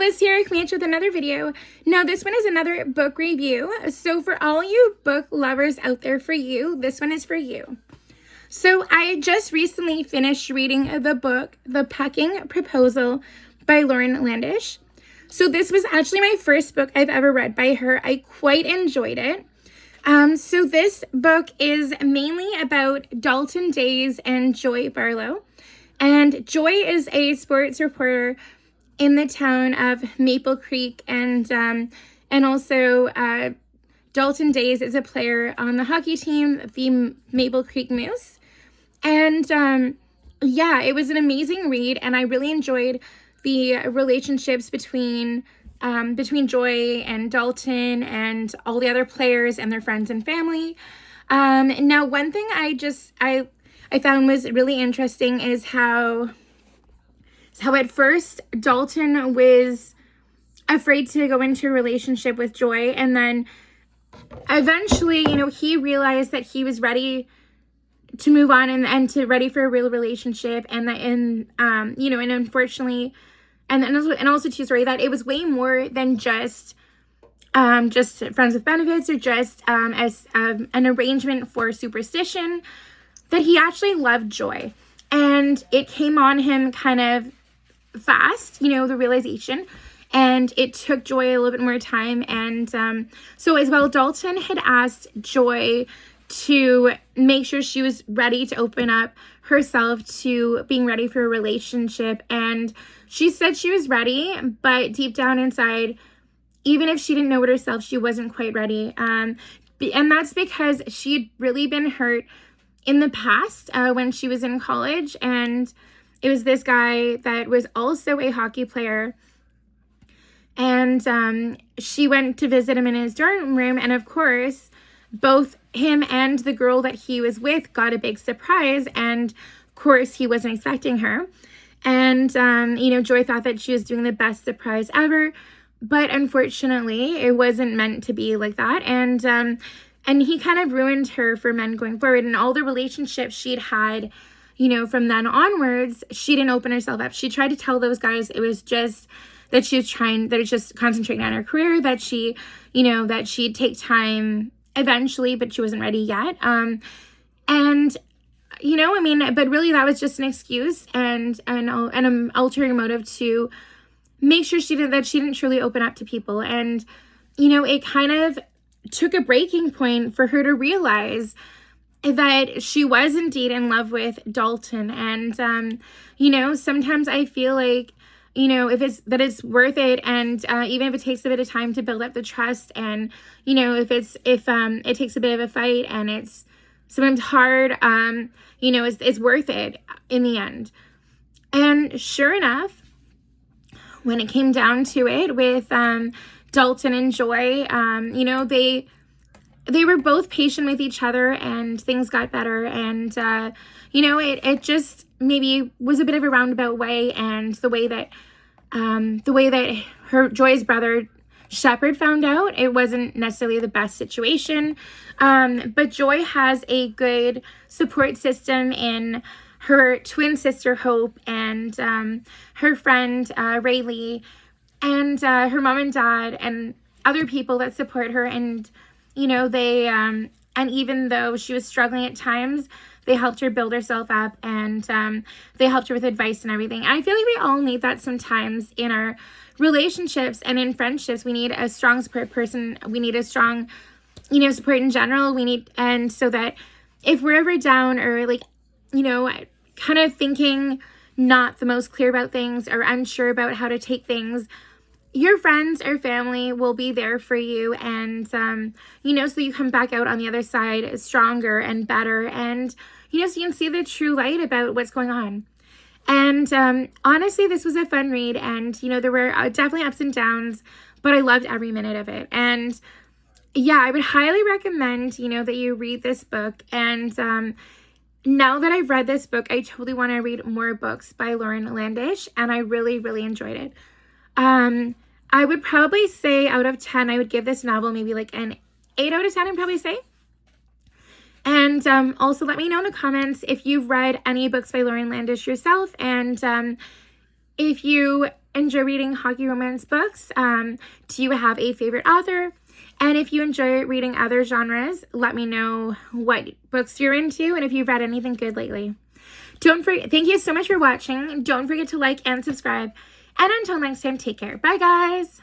Liz here, coming at you with another video. Now, this one is another book review. So for all you book lovers out there, for you, this one is for you. So I just recently finished reading the book, The Pecking Proposal by Landish. So this was actually my first book I've ever read by her. I quite enjoyed it. So this book is mainly about Dalton Days and Joy Barlow. And Joy is a sports reporter in the town of Maple Creek, and also Dalton Days is a player on the hockey team, the Maple Creek Moose. And yeah, it was an amazing read, and I really enjoyed the relationships between Joy and Dalton and all the other players and their friends and family. Now, one thing I found was really interesting is how at first Dalton was afraid to go into a relationship with Joy, and then eventually, he realized that he was ready to move on and to ready for a real relationship, and unfortunately, and also too, sorry, that it was way more than just friends with benefits or just as an arrangement for superstition, that he actually loved Joy. And it came on him kind of fast, the realization, and it took Joy a little bit more time. And so as well, Dalton had asked Joy to make sure she was ready to open up herself to being ready for a relationship, and she said she was ready, but deep down inside, even if she didn't know it herself, she wasn't quite ready. And that's because she'd really been hurt in the past when she was in college, and it was this guy that was also a hockey player, and she went to visit him in his dorm room, and of course, both him and the girl that he was with got a big surprise, and of course, he wasn't expecting her. And, Joy thought that she was doing the best surprise ever, but unfortunately, it wasn't meant to be like that, and he kind of ruined her for men going forward, and all the relationships she'd had, from then onwards, she didn't open herself up. She tried to tell those guys it was just that she was just concentrating on her career, that that she'd take time eventually, but she wasn't ready yet. But really that was just an excuse and an ulterior motive to make sure she didn't truly open up to people. And, it kind of took a breaking point for her to realize that she was indeed in love with Dalton. And, sometimes I feel like, if it's worth it, and even if it takes a bit of time to build up the trust, and, if it takes a bit of a fight and it's sometimes hard, it's worth it in the end. And sure enough, when it came down to it with Dalton and Joy, they were both patient with each other, and things got better. And, it just maybe was a bit of a roundabout way, and the way that her Joy's brother Shepard found out, it wasn't necessarily the best situation. But Joy has a good support system in her twin sister Hope, and her friend Rayleigh, and her mom and dad, and other people that support her. And they and even though she was struggling at times, they helped her build herself up, and they helped her with advice and everything. And I feel like we all need that sometimes in our relationships and in friendships. We need a strong support person. We need a strong, support in general. And so that if we're ever down or kind of thinking not the most clear about things or unsure about how to take things, your friends or family will be there for you, and, so you come back out on the other side stronger and better, and, so you can see the true light about what's going on. And honestly, this was a fun read, and, there were definitely ups and downs, but I loved every minute of it. And yeah, I would highly recommend, that you read this book. And now that I've read this book, I totally want to read more books by Landish, and I really, really enjoyed it. I would probably say out of 10, I would give this novel maybe like an 8 out of 10, I'd probably say. And also let me know in the comments if you've read any books by Landish yourself, and if you enjoy reading hockey romance books? Do you have a favorite author? And if you enjoy reading other genres, let me know what books you're into and if you've read anything good lately. Thank you so much for watching. Don't forget to like and subscribe. And until next time, take care. Bye, guys.